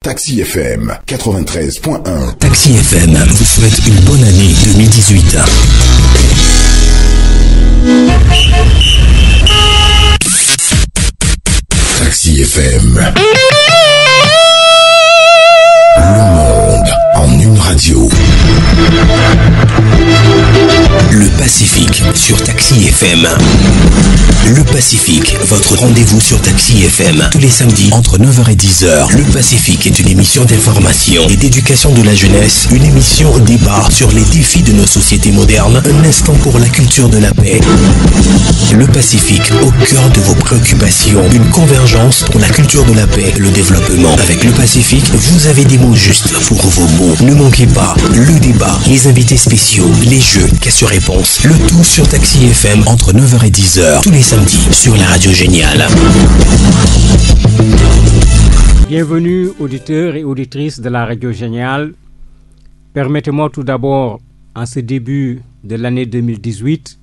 Taxi FM 93.1. Taxi FM vous souhaite une bonne année 2018. Taxi FM. Le monde en une radio. Le Pacifique sur Taxi FM. Le Pacifique, votre rendez-vous sur Taxi FM. Tous les samedis entre 9h et 10h. Le Pacifique est une émission d'information et d'éducation de la jeunesse. Une émission débat sur les défis de nos sociétés modernes. Un instant pour la culture de la paix. Le Pacifique, au cœur de vos préoccupations. Une convergence pour la culture de la paix et le développement. Avec le Pacifique, vous avez des mots justes pour vos mots. Ne manquez pas le débat, les invités spéciaux, les jeux, questions-réponses. Le tout sur Taxi FM entre 9h et 10h. Tous les samedis sur la radio géniale. Bienvenue auditeurs et auditrices de la radio géniale. Permettez-moi tout d'abord, en ce début de l'année 2018,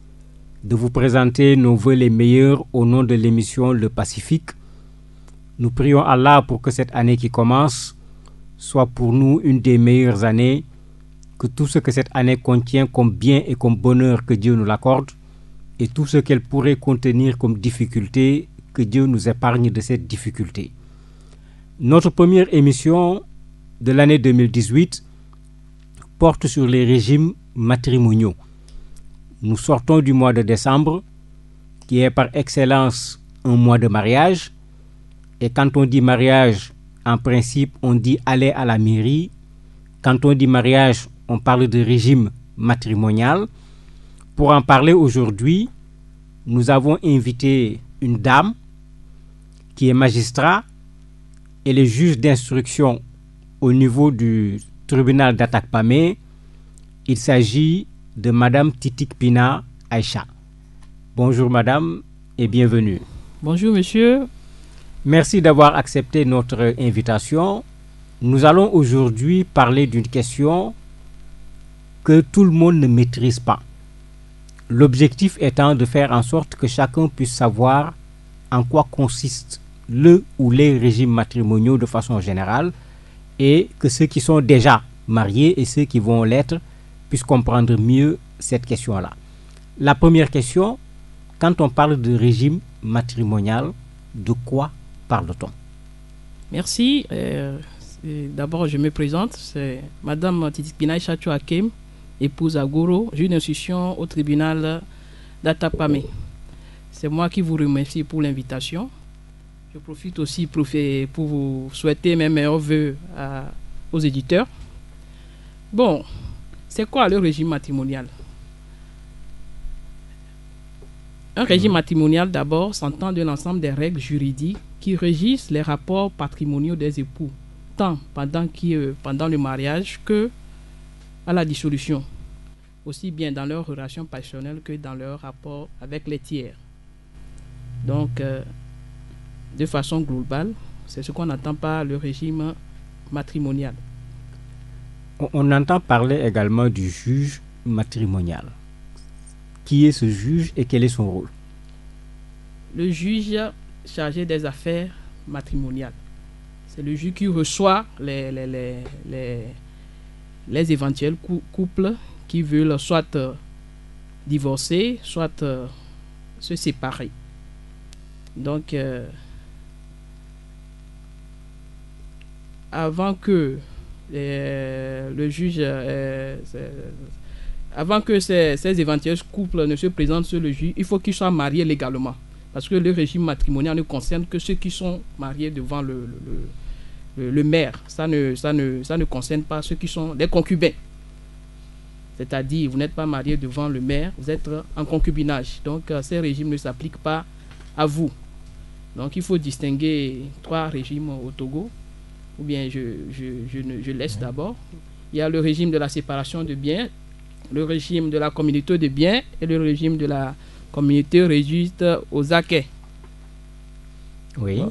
de vous présenter nos vœux les meilleurs au nom de l'émission Le Pacifique. Nous prions Allah pour que cette année qui commence soit pour nous une des meilleures années, que tout ce que cette année contient comme bien et comme bonheur, que Dieu nous l'accorde, et tout ce qu'elle pourrait contenir comme difficulté, que Dieu nous épargne de cette difficulté. Notre première émission de l'année 2018 porte sur les régimes matrimoniaux. Nous sortons du mois de décembre, qui est par excellence un mois de mariage. Et quand on dit mariage, en principe, on dit aller à la mairie. Quand on dit mariage, on parle de régime matrimonial. Pour en parler aujourd'hui, nous avons invité une dame qui est magistrat et le juge d'instruction au niveau du tribunal d'Atakpamé. Il s'agit de Madame Titik Pina Aïcha. Bonjour Madame et bienvenue. Bonjour Monsieur. Merci d'avoir accepté notre invitation. Nous allons aujourd'hui parler d'une question que tout le monde ne maîtrise pas. L'objectif étant de faire en sorte que chacun puisse savoir en quoi consistent le ou les régimes matrimoniaux de façon générale et que ceux qui sont déjà mariés et ceux qui vont l'être puissent comprendre mieux cette question-là. La première question, quand on parle de régime matrimonial, de quoi parle-t-on? Merci. D'abord, je me présente. C'est Madame Titik Pina Aïcha Hakim, épouse Agoro, juge d'instruction au tribunal d'Atakpamé. C'est moi qui vous remercie pour l'invitation. Je profite aussi pour vous souhaiter mes meilleurs vœux aux éditeurs. Bon, c'est quoi le régime matrimonial? Un régime matrimonial, d'abord, s'entend de l'ensemble des règles juridiques qui régissent les rapports patrimoniaux des époux, tant pendant le mariage que à la dissolution, aussi bien dans leurs relations passionnelles que dans leurs rapports avec les tiers. Donc, de façon globale, c'est ce qu'on entend par le régime matrimonial. On entend parler également du juge matrimonial. Qui est ce juge et quel est son rôle? Le juge chargé des affaires matrimoniales. C'est le juge qui reçoit les éventuels couples qui veulent soit divorcer, soit se séparer. Donc, avant que le juge, avant que ces éventuels couples ne se présentent sur le juge, il faut qu'ils soient mariés légalement. Parce que le régime matrimonial ne concerne que ceux qui sont mariés devant le maire. Ça ne concerne pas ceux qui sont des concubins. C'est-à-dire, vous n'êtes pas marié devant le maire, vous êtes en concubinage. Donc, ces régimes ne s'appliquent pas à vous. Donc, il faut distinguer 3 régimes au Togo. Ou bien, je laisse d'abord. Il y a le régime de la séparation de biens, le régime de la communauté de biens et le régime de la communauté réduite aux acquets. Oui.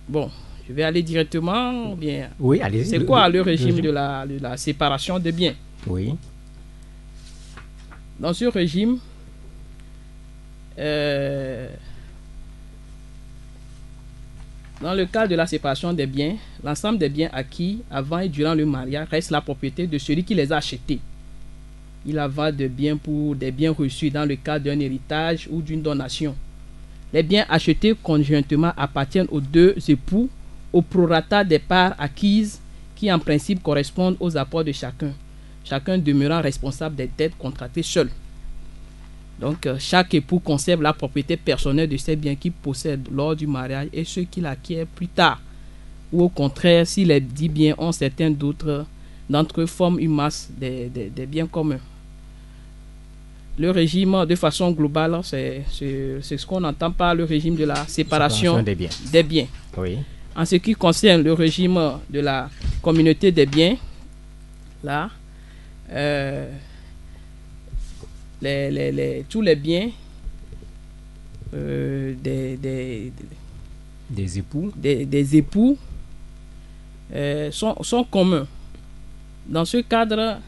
Bon, je vais aller directement. Bien. Oui, allez-y. C'est quoi le régime de la séparation de biens? Oui. Dans ce régime, Dans le cas de la séparation des biens, l'ensemble des biens acquis avant et durant le mariage reste la propriété de celui qui les a achetés. Il en va de biens pour des biens reçus dans le cas d'un héritage ou d'une donation. Les biens achetés conjointement appartiennent aux deux époux au prorata des parts acquises qui en principe correspondent aux apports de chacun, chacun demeurant responsable des dettes contractées seul. Donc chaque époux conserve la propriété personnelle de ses biens qu'il possède lors du mariage et ceux qu'il acquiert plus tard. Ou au contraire, si les 10 biens ont certains d'autres d'entre eux forment une masse des biens communs. Le régime, de façon globale, c'est ce qu'on entend par le régime de la séparation des biens. Oui. En ce qui concerne le régime de la communauté des biens, là, tous les biens des époux sont communs. Dans ce cadre,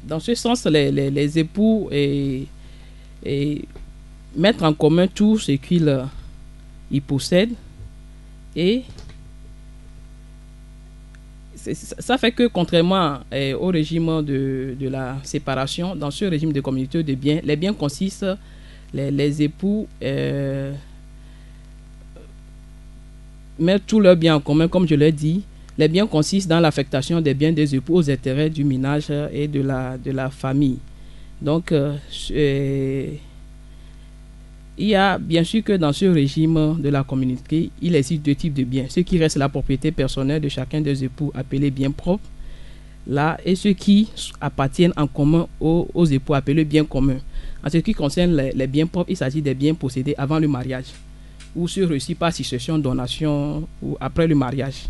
dans ce sens, les époux mettent en commun tout ce qu'ils possèdent et ça fait que contrairement au régime de la séparation, dans ce régime de communauté de biens, les biens consistent, les époux mettent tous leurs biens en commun, comme je l'ai dit. Les biens consistent dans l'affectation des biens des époux aux intérêts du ménage et de la famille. Donc, il y a bien sûr que dans ce régime de la communauté, il existe deux types de biens. Ceux qui restent la propriété personnelle de chacun des époux, appelés biens propres, là, et ceux qui appartiennent en commun aux époux, appelés biens communs. En ce qui concerne les biens propres, il s'agit des biens possédés avant le mariage, ou ceux reçus par succession, donation, ou après le mariage.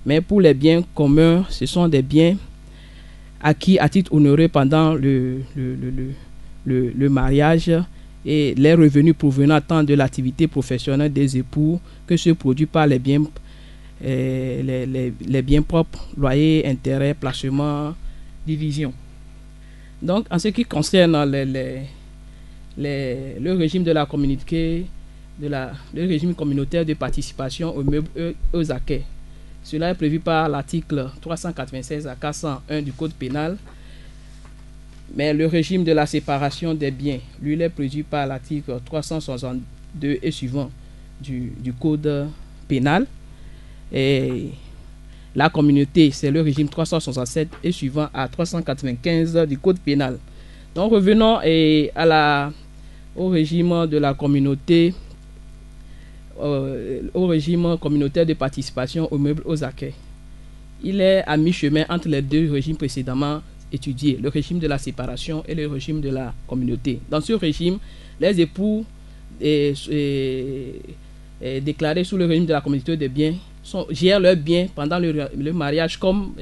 Mais pour les biens communs, ce sont des biens acquis à titre honoré pendant le mariage et les revenus provenant tant de l'activité professionnelle des époux que ceux produits par les biens propres, loyers, intérêts, placements, divisions. Donc, en ce qui concerne le régime de la communauté, le régime communautaire de participation aux meubles aux acquets, cela est prévu par l'article 396 à 401 du Code pénal. Mais le régime de la séparation des biens, lui, il est prévu par l'article 362 et suivant du Code pénal. Et la communauté, c'est le régime 367 et suivant à 395 du Code pénal. Donc revenons au régime de la communauté, au régime communautaire de participation aux meubles aux acquets. Il est à mi-chemin entre les deux régimes précédemment étudiés, le régime de la séparation et le régime de la communauté. Dans ce régime, les époux déclarés sous le régime de la communauté des biens gèrent leurs biens pendant le mariage comme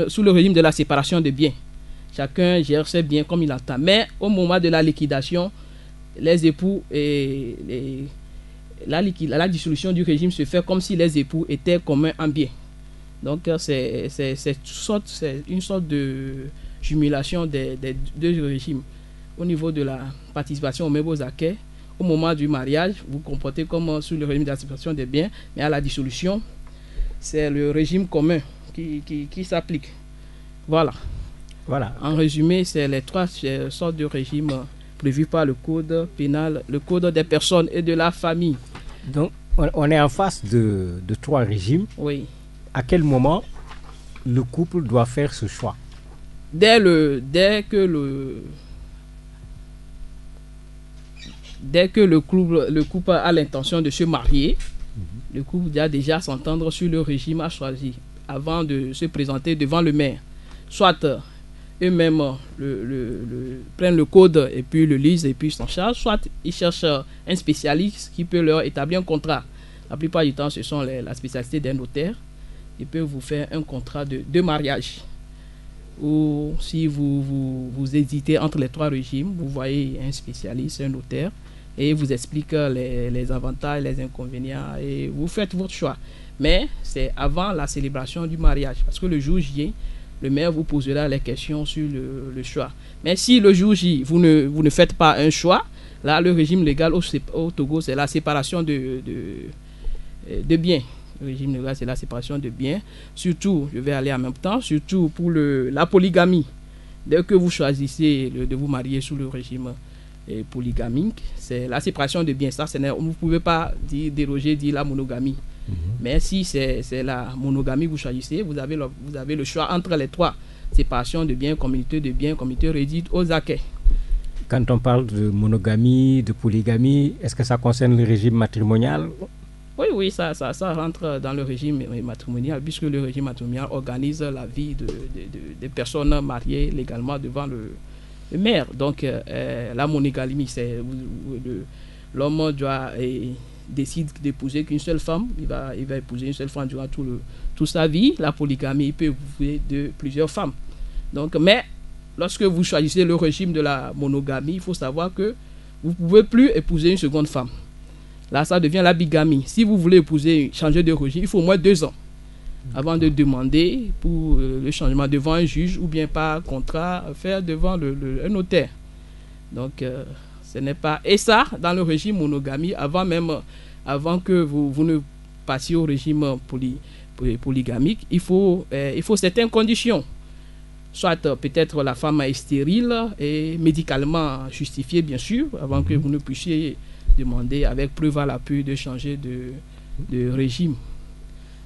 sous le régime de la séparation des biens. Chacun gère ses biens comme il entend. Mais au moment de la liquidation, les époux la dissolution du régime se fait comme si les époux étaient communs en biens. Donc c'est une sorte de jumelation des deux régimes. Au niveau de la participation aux meubles aux acquets, au moment du mariage, vous comportez comme sous le régime de la séparation des biens, mais à la dissolution, c'est le régime commun qui s'applique. Voilà. En résumé, c'est les trois sortes de régimes prévus par le Code pénal, le Code des personnes et de la famille. Donc, on est en face de trois régimes. Oui. À quel moment le couple doit faire ce choix? Dès que le couple a l'intention de se marier, le couple doit déjà s'entendre sur le régime à choisir avant de se présenter devant le maire. Soit eux-mêmes prennent le code et puis le lisent et puis s'en chargent, soit ils cherchent un spécialiste qui peut leur établir un contrat. La plupart du temps, ce sont la spécialité d'un notaire. Ils peuvent vous faire un contrat de mariage. Ou si vous hésitez entre les trois régimes, vous voyez un spécialiste, un notaire, et il vous explique les avantages, les inconvénients, et vous faites votre choix. Mais c'est avant la célébration du mariage, parce que le jour J, le maire vous posera les questions sur le choix. Mais si le jour J, vous ne faites pas un choix, là, le régime légal au Togo, c'est la séparation de biens. Le régime légal, c'est la séparation de biens. Surtout, je vais aller en même temps, surtout pour la polygamie. Dès que vous choisissez de vous marier sous le régime polygamique, c'est la séparation de biens. Ça, vous ne pouvez pas déroger la monogamie. Mais si c'est la monogamie que vous choisissez, vous avez le choix entre les trois. Séparation de biens, communauté réduite aux acquets. Quand on parle de monogamie, de polygamie, est-ce que ça concerne le régime matrimonial? Oui, ça rentre dans le régime matrimonial, puisque le régime matrimonial organise la vie des personnes mariées légalement devant le maire. Donc, la monogamie, c'est l'homme décide d'épouser qu'une seule femme, il va épouser une seule femme durant toute sa vie. La polygamie, il peut épouser plusieurs femmes. Donc, mais lorsque vous choisissez le régime de la monogamie, il faut savoir que vous ne pouvez plus épouser une seconde femme. Là, ça devient la bigamie. Si vous voulez changer de régime, il faut au moins 2 ans avant de demander pour le changement devant un juge ou bien par contrat faire devant un notaire. Donc, ce n'est pas... Et ça, dans le régime monogamie, avant que vous ne passiez au régime polygamique, il faut certaines conditions. Soit peut-être la femme est stérile et médicalement justifiée, bien sûr, avant que vous ne puissiez demander avec preuve à l'appui de changer de régime.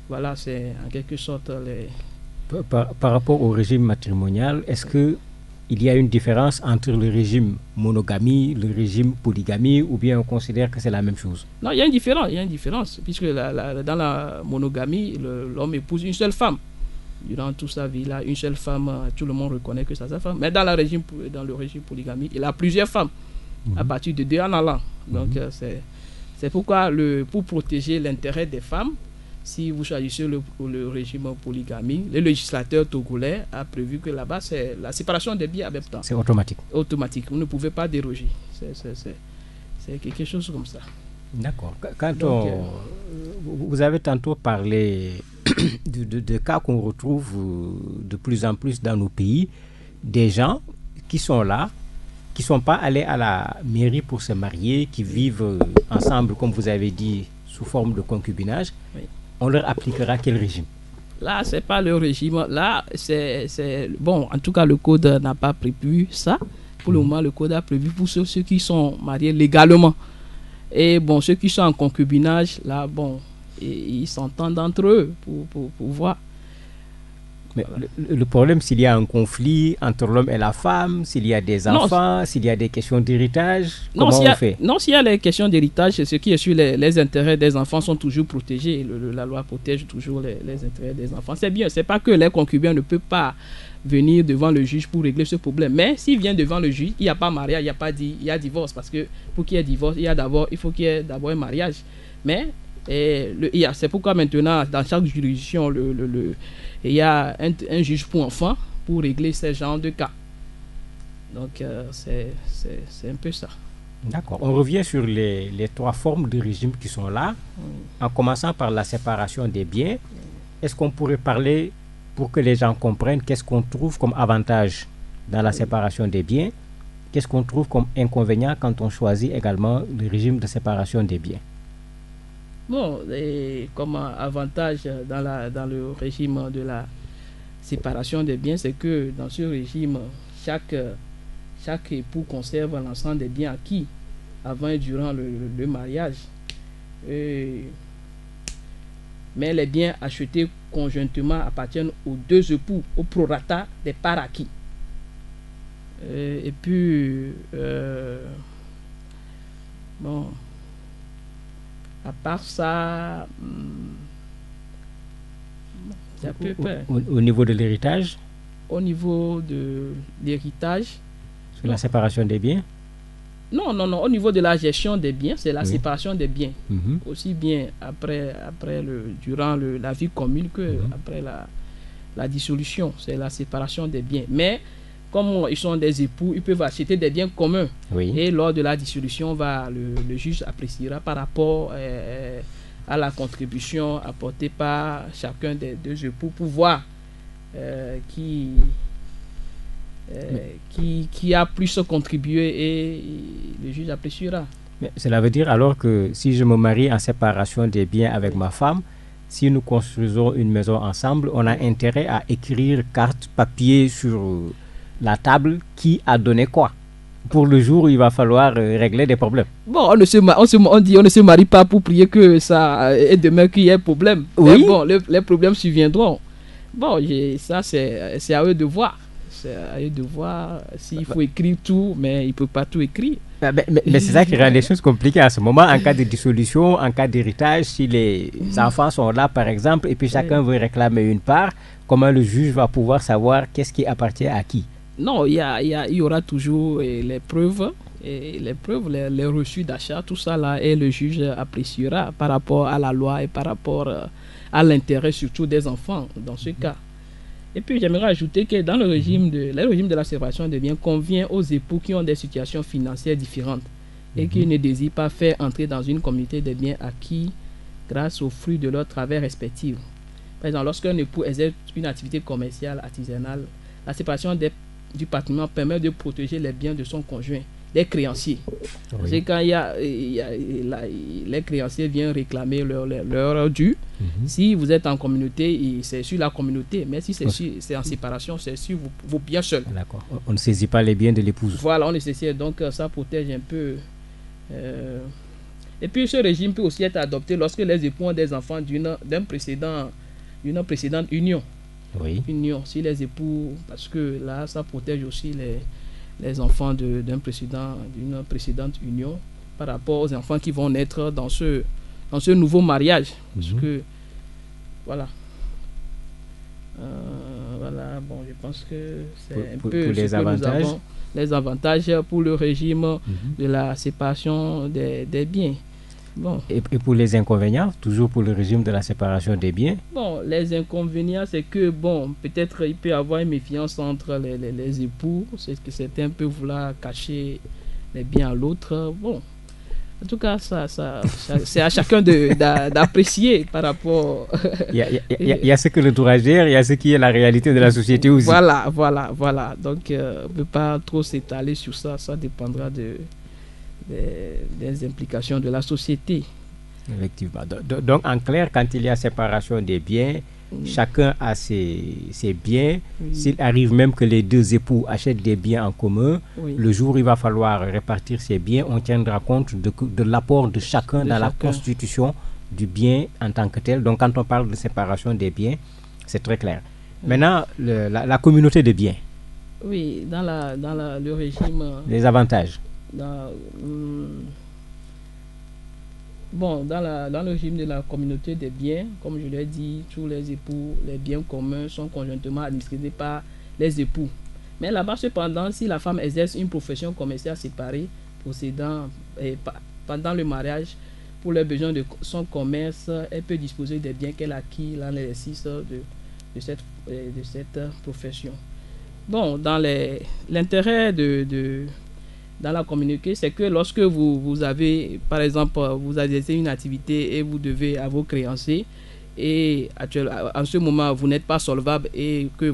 Voilà, c'est en quelque sorte les... Par rapport au régime matrimonial, est-ce qu'il y a une différence entre le régime monogamie, le régime polygamie, ou bien on considère que c'est la même chose? Non, il y a une différence, puisque dans la monogamie, l'homme épouse une seule femme. Durant toute sa vie, là, une seule femme, tout le monde reconnaît que c'est sa femme. Mais dans le régime polygamie, il a plusieurs femmes, à partir de 2 en allant. Donc, c'est pourquoi, pour protéger l'intérêt des femmes, si vous choisissez le régime polygamie, le législateur togolais a prévu que là-bas, c'est la séparation des biens en même temps. C'est automatique. Automatique. Vous ne pouvez pas déroger. C'est quelque chose comme ça. D'accord. Vous avez tantôt parlé de cas qu'on retrouve de plus en plus dans nos pays, des gens qui sont là, qui ne sont pas allés à la mairie pour se marier, qui vivent ensemble, comme vous avez dit, sous forme de concubinage. Oui. On leur appliquera quel régime? Là, ce n'est pas le régime. Là, bon, en tout cas, le code n'a pas prévu ça. Pour le moment, le code a prévu pour ceux qui sont mariés légalement. Et bon, ceux qui sont en concubinage, là, bon, ils s'entendent entre eux pour voir. Mais le problème, s'il y a un conflit entre l'homme et la femme, s'il y a des enfants, s'il y a des questions d'héritage, comment on fait? Non, s'il y a les questions d'héritage, ce qui est sûr, les intérêts des enfants sont toujours protégés. La loi protège toujours les intérêts des enfants. C'est bien, c'est pas que les concubins ne peuvent pas venir devant le juge pour régler ce problème. Mais s'il vient devant le juge, il n'y a pas mariage, il y a divorce. Parce que pour qu'il y ait divorce, il faut qu'il y ait d'abord un mariage. Mais c'est pourquoi maintenant, dans chaque juridiction, il y a un juge pour enfants pour régler ce genre de cas. Donc, c'est un peu ça. D'accord. On revient sur les 3 formes de régime qui sont là, en commençant par la séparation des biens. Est-ce qu'on pourrait parler, pour que les gens comprennent, qu'est-ce qu'on trouve comme avantage dans la séparation des biens? Qu'est-ce qu'on trouve comme inconvénient quand on choisit également le régime de séparation des biens? Bon, comme avantage dans le régime de la séparation des biens, c'est que dans ce régime, chaque époux conserve l'ensemble des biens acquis avant et durant le mariage. Mais les biens achetés conjointement appartiennent aux 2 époux, au prorata des parts acquis. Et puis, bon... À part ça, c'est à peu près. Au niveau de l'héritage? Au niveau de l'héritage. Sur la séparation des biens? Non. Au niveau de la gestion des biens, c'est la séparation des biens. Aussi bien durant la vie commune que après la dissolution. C'est la séparation des biens. Mais comme ils sont des époux, ils peuvent acheter des biens communs. Oui. Et lors de la dissolution, le juge appréciera par rapport à la contribution apportée par chacun des 2 époux pour voir qui a plus contribué et le juge appréciera. Mais cela veut dire alors que si je me marie en séparation des biens avec ma femme, si nous construisons une maison ensemble, on a intérêt à écrire carte, papier sur la table qui a donné quoi pour le jour où il va falloir régler des problèmes. Bon, on ne se marie pas pour prier que ça et demain qu'il y ait problème. Oui. Mais bon, les problèmes surviendront. Bon, ça c'est à eux de voir. C'est à eux de voir s'il faut écrire tout, mais il ne peut pas tout écrire. Mais c'est ça qui rend les choses compliquées à ce moment. En cas de dissolution, en cas d'héritage, si les enfants sont là par exemple et puis chacun veut réclamer une part, comment le juge va pouvoir savoir qu'est-ce qui appartient à qui? Non, il y aura toujours les preuves, les reçus d'achat, tout ça là, et le juge appréciera par rapport à la loi et par rapport à l'intérêt surtout des enfants dans ce cas. Et puis j'aimerais ajouter que dans le régime de la séparation des biens convient aux époux qui ont des situations financières différentes et qui ne désirent pas faire entrer dans une communauté des biens acquis grâce aux fruits de leurs travail respectifs. Par exemple, lorsqu'un époux exerce une activité commerciale, artisanale, la séparation du patrimoine permet de protéger les biens de son conjoint, des créanciers. Oui. Parce que quand les créanciers viennent réclamer leur dû, si vous êtes en communauté, c'est sur la communauté, mais si c'est en séparation, c'est sur vos biens seuls. D'accord. On ne saisit pas les biens de l'épouse. Voilà, on ne saisit, donc ça protège un peu. Et puis ce régime peut aussi être adopté lorsque les époux ont des enfants d'une précédente union. Oui. Union, si les époux, parce que là, ça protège aussi les enfants d'une précédente union par rapport aux enfants qui vont naître dans ce nouveau mariage. Parce que, voilà. Voilà, bon, je pense que c'est un peu les avantages. Les avantages pour le régime de la séparation des biens. Bon. Et pour les inconvénients, toujours pour le régime de la séparation des biens? Bon, les inconvénients, c'est que, bon, peut-être il peut y avoir une méfiance entre les époux, c'est que certains peuvent vouloir cacher les biens à l'autre. Bon, en tout cas, ça c'est à chacun d'apprécier par rapport... Il y a ce que le droit gère, il y a ce qui est la réalité de la société aussi. Voilà. Donc, on ne peut pas trop s'étaler sur ça, ça dépendra des implications de la société. Effectivement. Donc, en clair, quand il y a séparation des biens, chacun a ses biens. S'il arrive même que les deux époux achètent des biens en commun, le jour où il va falloir répartir ces biens, on tiendra compte de l'apport de chacun dans la constitution du bien en tant que tel. Donc, quand on parle de séparation des biens, c'est très clair. Maintenant, la communauté de biens. Oui, dans le régime... Les avantages. Dans le régime de la communauté des biens, comme je l'ai dit, tous les époux, les biens communs sont conjointement administrés par les époux. Mais là-bas, cependant, si la femme exerce une profession commerciale séparée, pendant le mariage, pour les besoins de son commerce, elle peut disposer des biens qu'elle a acquis dans l'exercice de cette profession. Bon, dans l'intérêt dans la communauté, c'est que lorsque vous avez, par exemple, vous exercez une activité et vous devez à vos créanciers et en ce moment vous n'êtes pas solvable et que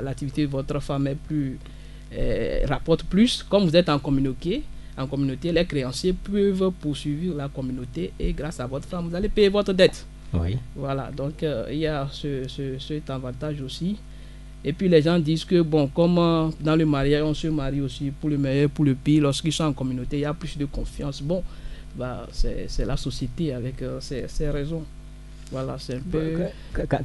l'activité de votre femme rapporte plus, comme vous êtes en communauté, les créanciers peuvent poursuivre la communauté et grâce à votre femme, vous allez payer votre dette. Oui. Voilà, donc il y a cet avantage aussi. Et puis les gens disent que, bon, comme dans le mariage, on se marie aussi pour le meilleur, pour le pire. Lorsqu'ils sont en communauté, il y a plus de confiance. Bon, c'est la société avec ses raisons. Voilà, c'est un peu...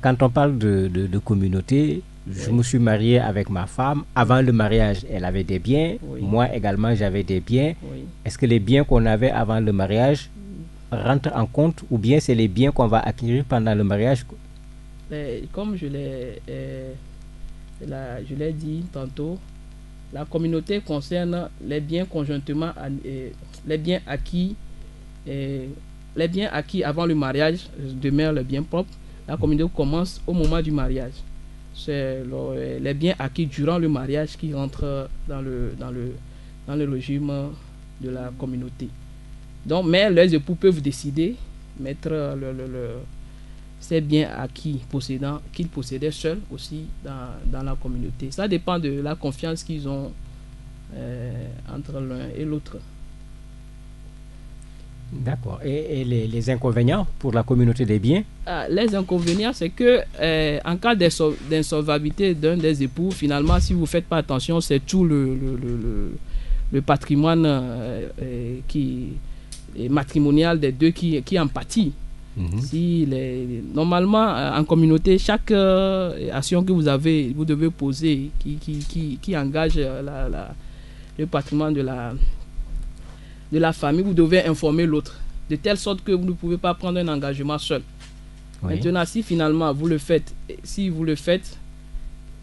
Quand on parle de communauté, je me suis marié avec ma femme. Avant le mariage, elle avait des biens. Moi également, j'avais des biens. Est-ce que les biens qu'on avait avant le mariage rentrent en compte ou bien c'est les biens qu'on va acquérir pendant le mariage? Comme je l'ai dit tantôt, la communauté concerne les biens conjointement, les biens acquis avant le mariage demeurent les biens propres. La communauté commence au moment du mariage. C'est les biens acquis durant le mariage qui rentrent dans le régime de la communauté. Donc, mais les époux peuvent décider, mettre ces biens acquis qu'ils possédaient seuls aussi dans la communauté. Ça dépend de la confiance qu'ils ont entre l'un et l'autre. D'accord. Et les inconvénients pour la communauté des biens? Les inconvénients, c'est que en cas d'insolvabilité d'un des époux, finalement, si vous ne faites pas attention, c'est tout le patrimoine qui est matrimonial des deux qui en pâtit. Normalement, en communauté, chaque action que vous devez poser qui engage le patrimoine de la famille, vous devez informer l'autre, de telle sorte que vous ne pouvez pas prendre un engagement seul. Oui. Maintenant, si finalement vous le faites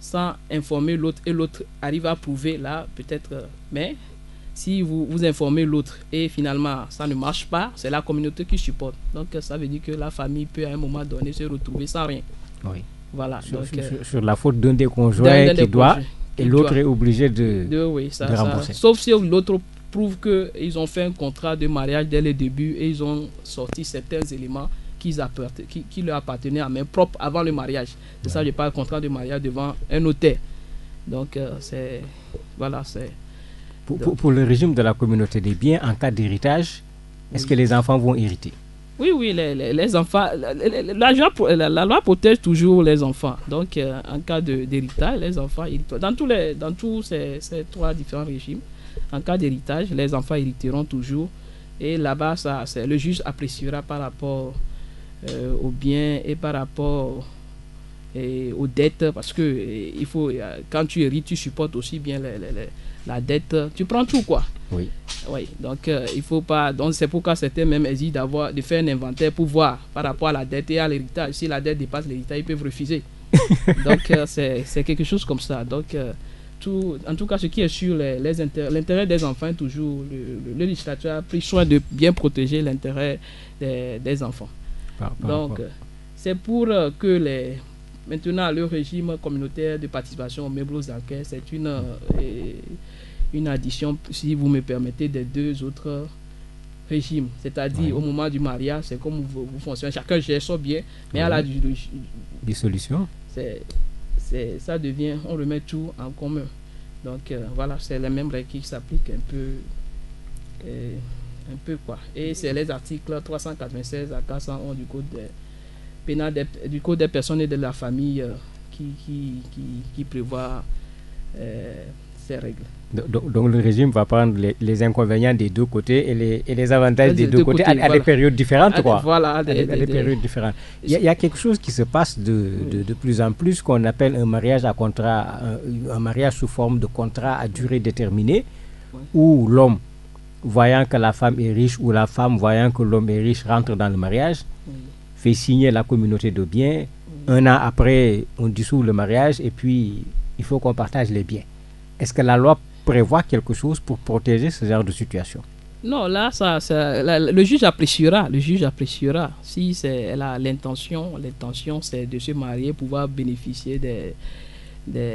sans informer l'autre et l'autre arrive à prouver, là, peut-être, mais si vous informez l'autre et finalement ça ne marche pas, c'est la communauté qui supporte. Donc ça veut dire que la famille peut à un moment donné se retrouver sans rien. Oui. Voilà. Sur la faute d'un des conjoints qui doit, et l'autre est obligé de rembourser. Sauf si l'autre prouve qu'ils ont fait un contrat de mariage dès le début et ils ont sorti certains éléments qui leur appartenaient à main propre avant le mariage. C'est ça, je parle de contrat de mariage devant un notaire. Donc c'est... Pour le régime de la communauté des biens, en cas d'héritage, est-ce que les enfants vont hériter? Oui, les enfants, la loi protège toujours les enfants. Donc, en cas d'héritage, les enfants héritent. Dans tous ces trois différents régimes, en cas d'héritage, les enfants hériteront toujours. Et là-bas, le juge appréciera par rapport aux biens et par rapport aux dettes, parce que quand tu hérites, tu supportes aussi bien la dette, tu prends tout, quoi. Oui. Donc il faut pas. Donc c'est pourquoi certains même hésitent de faire un inventaire pour voir par rapport à la dette et à l'héritage. Si la dette dépasse l'héritage, ils peuvent refuser. Donc c'est quelque chose comme ça. Donc en tout cas, ce qui est sûr, l'intérêt des enfants est toujours. Le législateur a pris soin de bien protéger l'intérêt des enfants. Donc c'est pour que maintenant le régime communautaire de participation aux membres aux enquêtes, c'est une addition, si vous me permettez, des deux autres régimes. C'est-à-dire au moment du mariage, c'est comme vous fonctionnez, chacun gère son bien, mais à la dissolution, ça devient, on remet tout en commun. Donc voilà, c'est les mêmes règles qui s'appliquent un peu quoi. Et c'est les articles 396 à 411 du code pénal du code des personnes et de la famille qui prévoit ces règles. Donc le régime va prendre les inconvénients des deux côtés et les avantages des deux côtés à des périodes différentes, quoi. Voilà, à des périodes différentes. Il y a quelque chose qui se passe de plus en plus qu'on appelle un mariage à contrat, un mariage sous forme de contrat à durée déterminée, où l'homme, voyant que la femme est riche, ou la femme, voyant que l'homme est riche, rentre dans le mariage, fait signer la communauté de biens. Un an après, on dissout le mariage et puis il faut qu'on partage les biens. Est-ce que la loi prévoit quelque chose pour protéger ce genre de situation? Non, là, le juge appréciera. Si c'est l'intention, c'est de se marier, pouvoir bénéficier de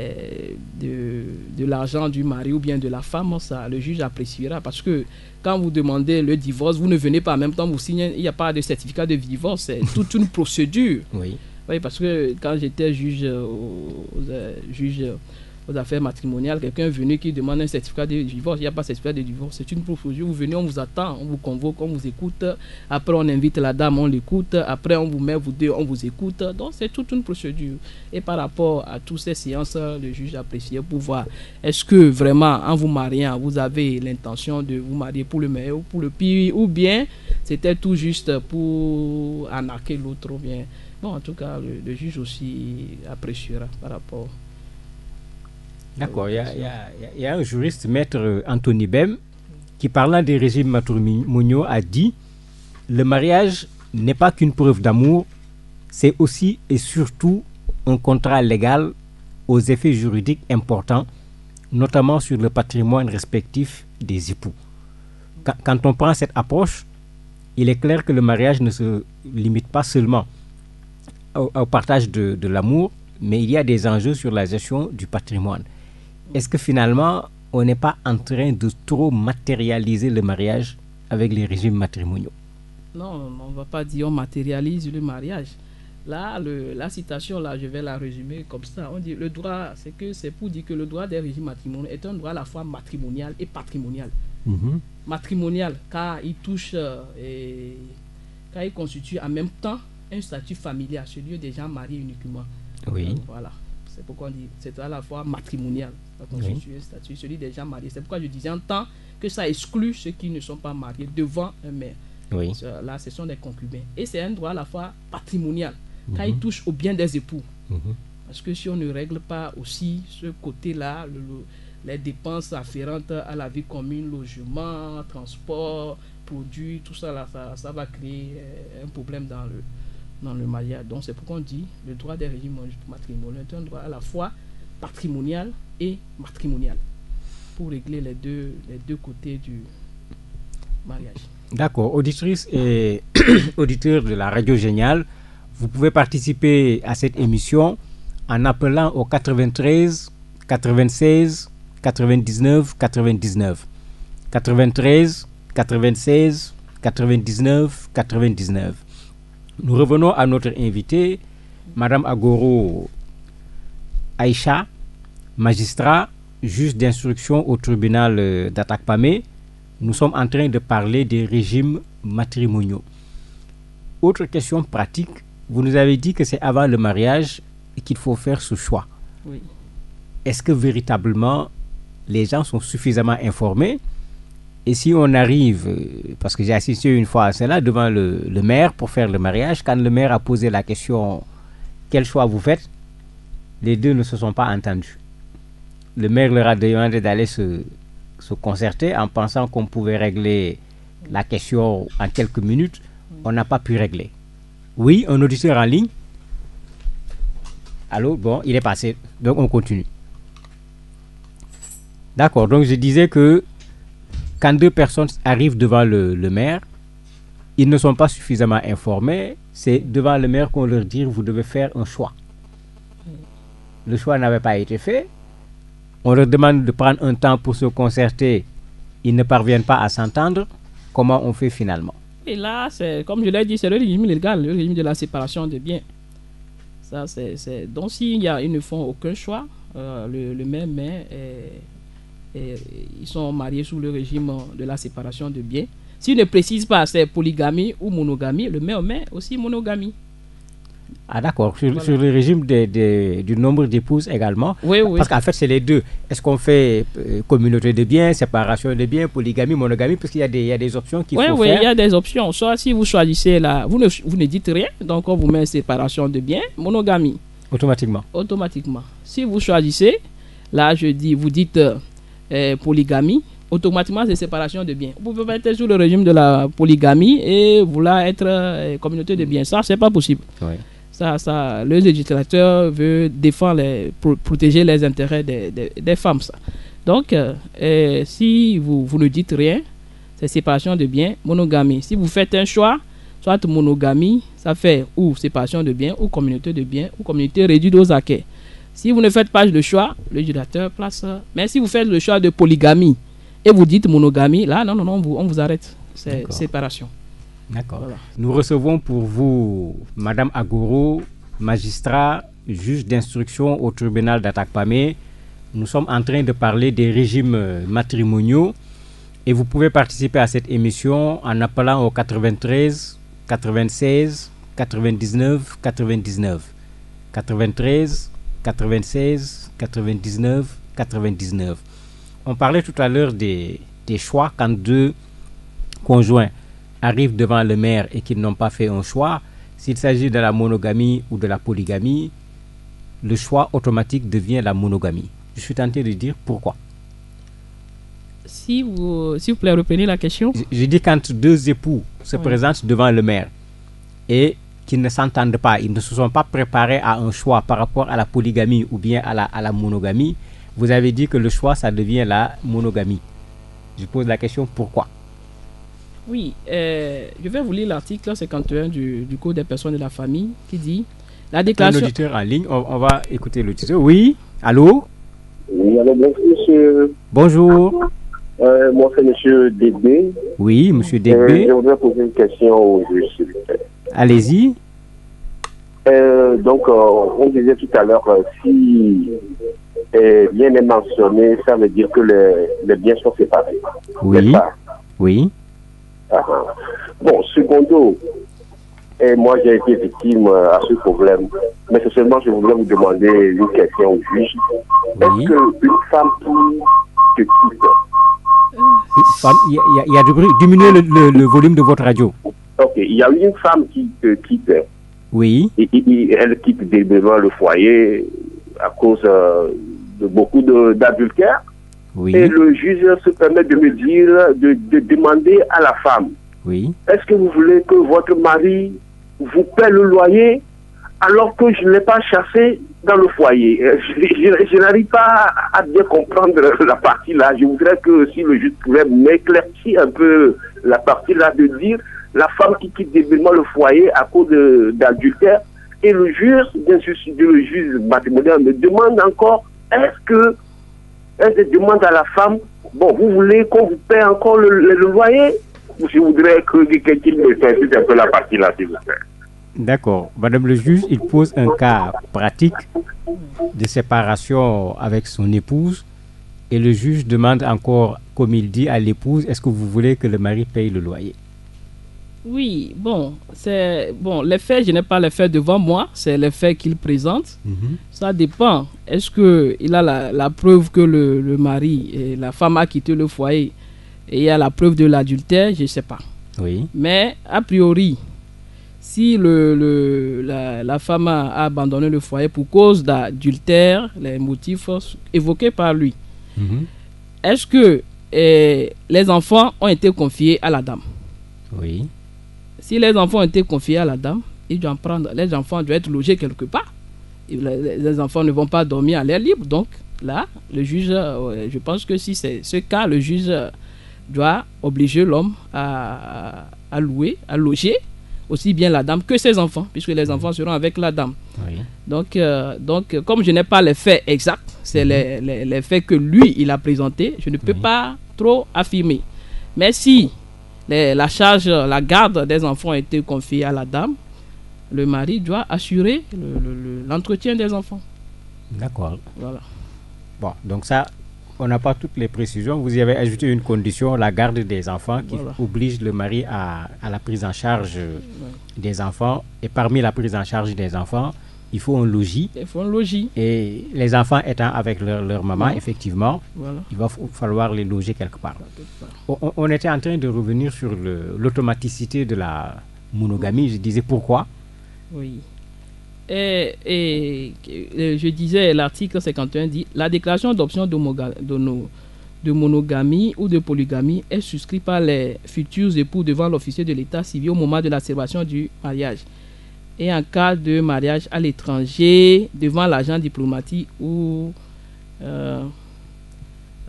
l'argent du mari ou bien de la femme, ça, le juge appréciera. Parce que quand vous demandez le divorce, vous ne venez pas en même temps, vous signez, il n'y a pas de certificat de divorce, c'est toute une procédure. Oui, parce que quand j'étais juge aux affaires matrimoniales, quelqu'un est venu qui demande un certificat de divorce, il n'y a pas de certificat de divorce, c'est une procédure, vous venez, on vous attend, on vous convoque, on vous écoute, après on invite la dame, on l'écoute, après on vous met vous deux, on vous écoute, donc c'est toute une procédure. Et par rapport à toutes ces séances, le juge apprécie pour voir, est-ce que vraiment en vous mariant, vous avez l'intention de vous marier pour le meilleur ou pour le pire, ou bien c'était tout juste pour arnaquer l'autre, ou bien, bon, en tout cas, le juge aussi appréciera par rapport. D'accord, il y a un juriste, maître Anthony Bem, qui parlant des régimes matrimoniaux a dit « Le mariage n'est pas qu'une preuve d'amour, c'est aussi et surtout un contrat légal aux effets juridiques importants, notamment sur le patrimoine respectif des époux. » Quand on prend cette approche, il est clair que le mariage ne se limite pas seulement au partage de l'amour, mais il y a des enjeux sur la gestion du patrimoine. Est-ce que finalement, on n'est pas en train de trop matérialiser le mariage avec les régimes matrimoniaux? Non, on ne va pas dire on matérialise le mariage. Là, la citation, là, je vais la résumer comme ça. On dit le droit, c'est pour dire que le droit des régimes matrimoniaux est un droit à la fois matrimonial et patrimonial. Matrimonial, car il touche car il constitue en même temps un statut familial, celui des gens mariés uniquement. Oui. Voilà. C'est pourquoi on dit c'est à la fois matrimonial. Ça constitue un statut, celui des gens mariés. C'est pourquoi je disais en tant que ça exclut ceux qui ne sont pas mariés devant un maire. Oui. Là, ce sont des concubins. Et c'est un droit à la fois patrimonial, car il touche au bien des époux. Parce que si on ne règle pas aussi ce côté-là, les dépenses afférentes à la vie commune, logement, transport, produits, tout ça, là, ça va créer un problème dans le mariage. Donc c'est pourquoi on dit le droit des régimes matrimoniaux est un droit à la fois patrimonial et matrimonial pour régler les deux côtés du mariage. D'accord. Auditrices et auditeurs de la Radio Géniale, vous pouvez participer à cette émission en appelant au 93 96 99 99 93 96 99 99. Nous revenons à notre invitée, Madame Agoro Aïcha, magistrat, juge d'instruction au tribunal d'Atakpamé. Nous sommes en train de parler des régimes matrimoniaux. Autre question pratique, vous nous avez dit que c'est avant le mariage qu'il faut faire ce choix. Oui. Est-ce que véritablement les gens sont suffisamment informés? Et si on arrive, parce que j'ai assisté une fois à cela devant le maire pour faire le mariage, quand le maire a posé la question quel choix vous faites, les deux ne se sont pas entendus. Le maire leur a demandé d'aller se concerter en pensant qu'on pouvait régler la question en quelques minutes. On n'a pas pu régler. Oui, un auditeur en ligne. Allô, bon, il est passé. Donc on continue. D'accord, donc je disais que quand deux personnes arrivent devant le maire, ils ne sont pas suffisamment informés. C'est devant le maire qu'on leur dit vous devez faire un choix. Le choix n'avait pas été fait. On leur demande de prendre un temps pour se concerter. Ils ne parviennent pas à s'entendre. Comment on fait finalement? Et là, c'est, comme je l'ai dit, c'est le régime légal, le régime de la séparation des biens. Ça, donc, s'ils ne font aucun choix, le même maire, ils sont mariés sous le régime de la séparation de biens. S'ils ne précisent pas c'est polygamie ou monogamie, le maire met aussi monogamie. Ah d'accord, sur le régime du nombre d'épouses également. Oui. Parce qu'en fait, c'est les deux. Est-ce qu'on fait communauté de biens, séparation de biens, polygamie, monogamie? Parce qu'il y a des options qu'il faut faire. Oui, il y a des options. Soit si vous choisissez là, vous ne dites rien, donc on vous met séparation de biens, monogamie. Automatiquement. Si vous choisissez, là vous dites polygamie, automatiquement c'est séparation de biens. Vous pouvez être sous le régime de la polygamie et vouloir être communauté de biens. Ça, c'est pas possible. Oui. Ça, le législateur veut défendre, protéger les intérêts des femmes. Ça. Donc, si vous ne dites rien, c'est séparation de biens, monogamie. Si vous faites un choix, soit monogamie, ça fait ou séparation de biens, ou communauté de biens, ou communauté réduite aux acquis. Si vous ne faites pas le choix, le législateur place. Mais si vous faites le choix de polygamie et vous dites monogamie, là, non, on vous arrête. C'est séparation. D'accord. Voilà. Nous recevons pour vous Madame Agoro, magistrat, juge d'instruction au tribunal d'Atakpamé. Nous sommes en train de parler des régimes matrimoniaux et vous pouvez participer à cette émission en appelant au 93 96 99 99 93 96 99 99. On parlait tout à l'heure des choix quand deux conjoints arrivent devant le maire et qu'ils n'ont pas fait un choix. S'il s'agit de la monogamie ou de la polygamie, le choix automatique devient la monogamie. Je suis tenté de dire pourquoi. S'il vous plaît, reprenez la question. Je dis quand deux époux se présentent devant le maire et qu'ils ne s'entendent pas, ils ne se sont pas préparés à un choix par rapport à la polygamie ou bien à la monogamie, vous avez dit que le choix, ça devient la monogamie. Je pose la question pourquoi. Oui, je vais vous lire l'article 51 du Code des personnes de la famille qui dit la déclaration... Un auditeur en ligne, on va écouter l'auditeur. Oui, allô? Oui, allô, bonjour monsieur. Bonjour. Moi c'est monsieur Dégbé. Oui, monsieur Dégbé. Je voudrais poser une question au juge, s'il vous plaît. Allez-y. Donc, on disait tout à l'heure, si bien est mentionné, ça veut dire que les biens sont séparés. Oui. Oui. Bon, secondo, et moi j'ai été victime à ce problème, mais c'est seulement je voulais vous demander une question au juge. Oui. Est-ce qu'une femme qui te quitte, Il y a du bruit. Diminuez le volume de votre radio. ok, il y a une femme qui te quitte, Oui. et elle quitte délibérément le foyer à cause de beaucoup d'adultère, Oui. et le juge se permet de me dire, de demander à la femme, Oui. est-ce que vous voulez que votre mari vous paie le loyer alors que je ne l'ai pas chassé dans le foyer? Je n'arrive pas à bien comprendre la partie là. Je voudrais que si le juge pouvait m'éclaircir un peu la partie là, de dire la femme qui quitte délibérément le foyer à cause d'adultère, et le juge, bien sûr, le juge matrimonial me demande encore, elle demande à la femme, bon, vous voulez qu'on vous paie encore le loyer? Je voudrais que quelqu'un me fasse un peu la partie là, s'il vous plaît. D'accord. Madame le juge, il pose un cas pratique de séparation avec son épouse et le juge demande encore, comme il dit à l'épouse, est-ce que vous voulez que le mari paye le loyer? Oui, bon, les faits, je n'ai pas les faits devant moi, c'est les faits qu'il présente. Ça dépend. Est-ce qu'il a la preuve que le mari et la femme a quitté le foyer et il y a la preuve de l'adultère? Je ne sais pas. Oui. Mais a priori, si la femme a abandonné le foyer pour cause d'adultère, les motifs évoqués par lui, est-ce que les enfants ont été confiés à la dame? Oui. Si les enfants ont été confiés à la dame, ils doivent prendre, les enfants doivent être logés quelque part. Les enfants ne vont pas dormir à l'air libre. Donc là, le juge, je pense que si c'est ce cas, le juge doit obliger l'homme à loger aussi bien la dame que ses enfants, puisque les enfants seront avec la dame. Oui. Donc, comme je n'ai pas les faits exacts, c'est les faits que lui, il a présentés, je ne peux pas trop affirmer. Mais si la garde des enfants a été confiée à la dame, le mari doit assurer l'entretien des enfants. D'accord. Voilà. Bon, donc ça, on n'a pas toutes les précisions. Vous y avez ajouté une condition, la garde des enfants, qui oblige le mari à la prise en charge des enfants. Et parmi la prise en charge des enfants, il faut un logis. Il faut un logis. Et les enfants étant avec leur maman, effectivement, voilà, il va falloir les loger quelque part. On était en train de revenir sur l'automaticité de la monogamie. Je disais pourquoi? Oui. Et je disais, l'article 51 dit « La déclaration d'option de monogamie ou de polygamie est souscrite par les futurs époux devant l'officier de l'état civil au moment de la célébration du mariage. Et en cas de mariage à l'étranger, devant l'agent diplomatique ou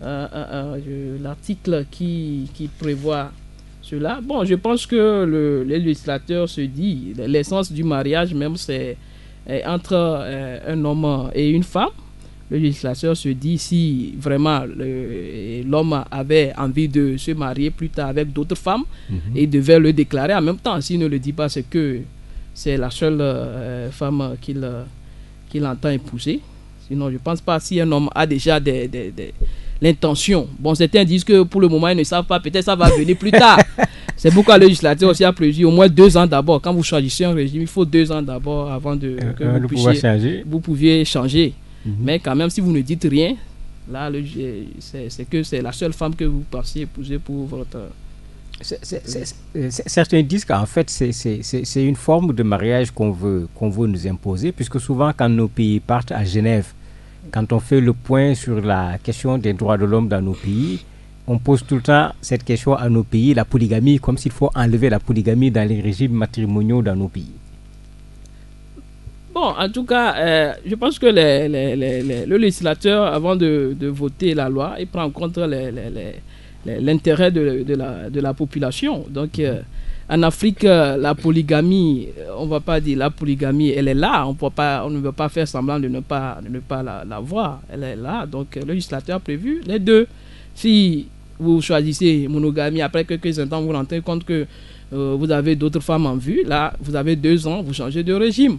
l'article qui prévoit cela. Bon, je pense que le législateur se dit, l'essence du mariage même, c'est entre un homme et une femme. Le législateur se dit, si vraiment l'homme avait envie de se marier plus tard avec d'autres femmes, et devait le déclarer en même temps. S'il ne le dit pas, c'est que c'est la seule femme qu'il entend épouser. Sinon, je ne pense pas, si un homme a déjà l'intention. Bon, certains disent que pour le moment, ils ne savent pas. Peut-être ça va venir plus tard. C'est pourquoi le législateur aussi a prévu au moins 2 ans d'abord. Quand vous choisissez un régime, il faut 2 ans d'abord avant que vous pouviez changer. Mais quand même, si vous ne dites rien, là, c'est que c'est la seule femme que vous pensiez épouser pour votre... Certains disent qu'en fait, c'est une forme de mariage qu'on veut nous imposer, puisque souvent, quand nos pays partent à Genève, quand on fait le point sur la question des droits de l'homme dans nos pays, on pose tout le temps cette question à nos pays, la polygamie, comme s'il faut enlever la polygamie dans les régimes matrimoniaux dans nos pays. Bon, en tout cas, je pense que le législateur, avant de voter la loi, il prend en compte l'intérêt de la population. Donc, en Afrique, la polygamie, on ne va pas dire la polygamie, elle est là. On ne veut pas faire semblant de ne pas la voir. Elle est là. Donc, le législateur a prévu les deux. Si vous choisissez monogamie, après quelques instants, vous vous rendez compte que vous avez d'autres femmes en vue. Là, vous avez 2 ans, vous changez de régime.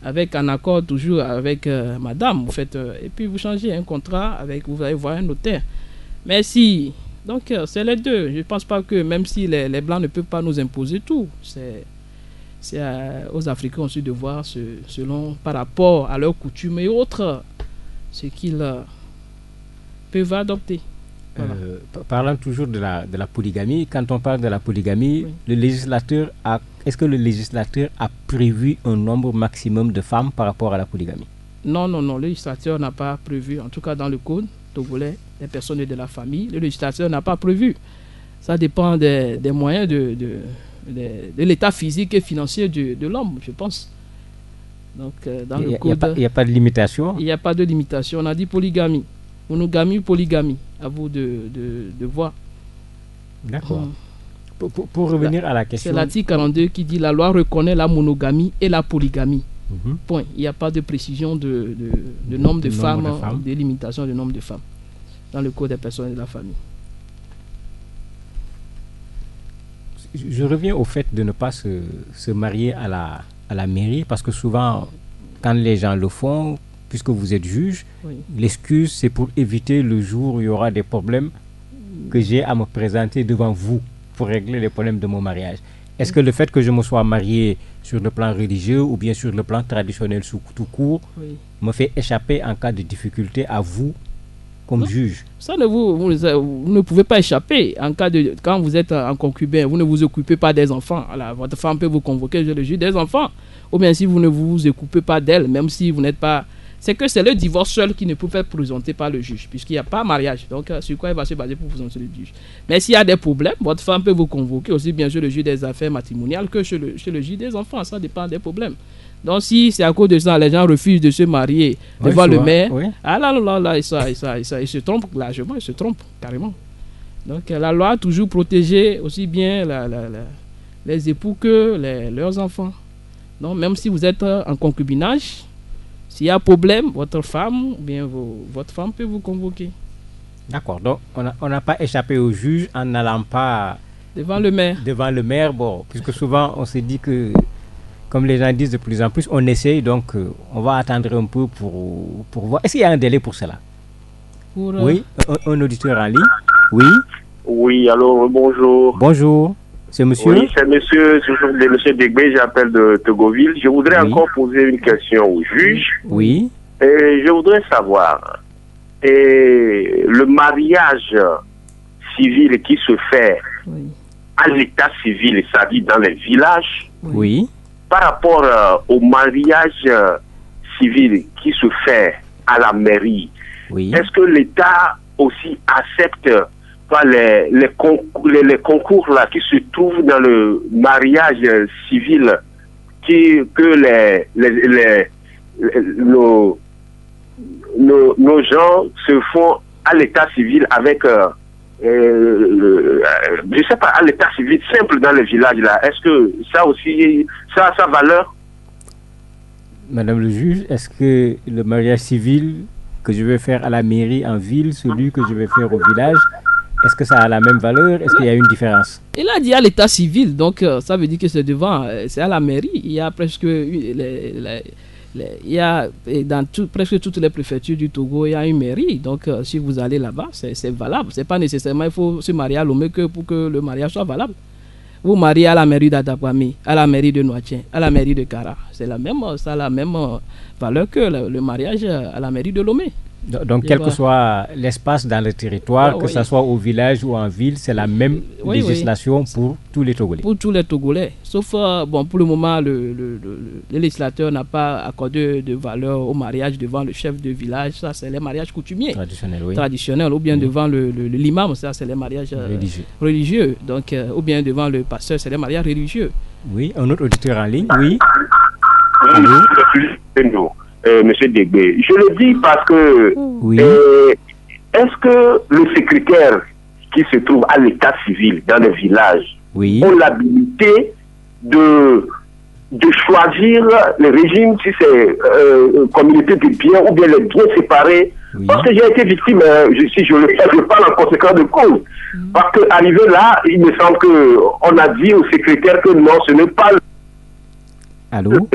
avec un accord toujours avec madame, vous faites, et puis vous changez un contrat avec, vous allez voir un notaire. Mais si, donc c'est les deux. Je ne pense pas que même si les Blancs ne peuvent pas nous imposer tout, c'est aux Africains aussi de voir selon, par rapport à leurs coutumes et autres, ce qu'ils peuvent adopter. Voilà. Parlant toujours de la polygamie, quand on parle de la polygamie, oui. Est-ce que le législateur a prévu un nombre maximum de femmes par rapport à la polygamie? Non, le législateur n'a pas prévu, en tout cas dans le code togolais, des personnes de la famille, le législateur n'a pas prévu. Ça dépend des moyens de l'état physique et financier de l'homme, je pense. Donc, dans le code, il n'y a pas de limitation? Il n'y a pas de limitation. On a dit polygamie. Monogamie ou polygamie, à vous de voir. D'accord. Pour revenir à la question... C'est l'article 42 qui dit la loi reconnaît la monogamie et la polygamie. Point. Il n'y a pas de précision de nombre de femmes, de limitation de nombre de femmes dans le code des personnes de la famille. Je reviens au fait de ne pas se marier à la mairie, parce que souvent, quand les gens le font, puisque vous êtes juge, oui. L'excuse, c'est pour éviter le jour où il y aura des problèmes que j'ai à me présenter devant vous pour régler les problèmes de mon mariage. Est-ce que le fait que je me sois marié sur le plan religieux ou bien sur le plan traditionnel sous tout court me fait échapper en cas de difficulté à vous comme juge? Ça vous ne pouvez pas échapper en cas de... Quand vous êtes en concubin, vous ne vous occupez pas des enfants. Alors, votre femme peut vous convoquer, je le juge des enfants. Ou bien si vous ne vous occupez pas d'elle, même si vous n'êtes pas... C'est que c'est le divorce seul qui ne peut pas être présenté par le juge, puisqu'il n'y a pas mariage. Donc, sur quoi il va se baser pour présenter le juge? Mais s'il y a des problèmes, votre femme peut vous convoquer aussi bien chez le juge des affaires matrimoniales que chez le juge des enfants. Ça dépend des problèmes. Donc, si c'est à cause de ça, les gens refusent de se marier devant le maire, là, ils se trompent largement, ils se trompent carrément. Donc, la loi a toujours protégé aussi bien les époux que leurs enfants. Donc, même si vous êtes en concubinage, s'il y a un problème, votre femme peut vous convoquer. D'accord. Donc, on n'a pas échappé au juge en n'allant pas devant le maire. Bon, puisque souvent, on se dit que, comme les gens disent de plus en plus, on essaye, donc on va attendre un peu pour voir. Est-ce qu'il y a un délai pour cela? Oui, un auditeur en ligne. Oui. Oui, alors bonjour. Bonjour. C'est monsieur? Oui, c'est monsieur Degbé, j'appelle de Togoville. Je voudrais encore poser une question au juge. Oui. Et je voudrais savoir, le mariage civil qui se fait à l'état civil, c'est-à-dire dans les villages, par rapport au mariage civil qui se fait à la mairie, est-ce que l'État aussi accepte les concours là qui se trouvent dans le mariage civil que nos gens se font à l'état civil avec je sais pas, à l'état civil simple dans les villages là? Est-ce que ça aussi ça a sa valeur? Madame le juge, est-ce que le mariage civil que je vais faire à la mairie en ville, celui que je vais faire au village, est-ce que ça a la même valeur? Est-ce qu'il y a une différence? Il a dit à l'état civil, donc ça veut dire que c'est devant, c'est à la mairie. Il y a presque, dans presque toutes les préfectures du Togo, il y a une mairie. Donc si vous allez là-bas, c'est valable. C'est pas nécessairement il faut se marier à Lomé pour que le mariage soit valable. Vous mariez à la mairie d'Adakwami, à la mairie de Noatien, à la mairie de Kara. Ça a la même valeur que le mariage à la mairie de Lomé. Donc, quel que soit l'espace dans le territoire, que ce soit au village ou en ville, c'est la même législation pour tous les Togolais. Pour tous les Togolais. Sauf, pour le moment, le législateur n'a pas accordé de valeur au mariage devant le chef de village. Ça, c'est les mariages coutumiers. Traditionnels. Ou bien devant l'imam, ça, c'est les mariages religieux. Donc, ou bien devant le pasteur, c'est les mariages religieux. Oui, un autre auditeur en ligne. Oui. Monsieur Degbé, je le dis parce que est-ce que le secrétaire qui se trouve à l'état civil dans le village ont l'habilité de choisir le régime, si c'est communauté de biens ou bien les biens séparés? Parce que j'ai été victime, si je le fais, je parle en conséquence de cause. Parce qu'arrivé là, il me semble qu'on a dit au secrétaire que non, ce n'est pas Allô?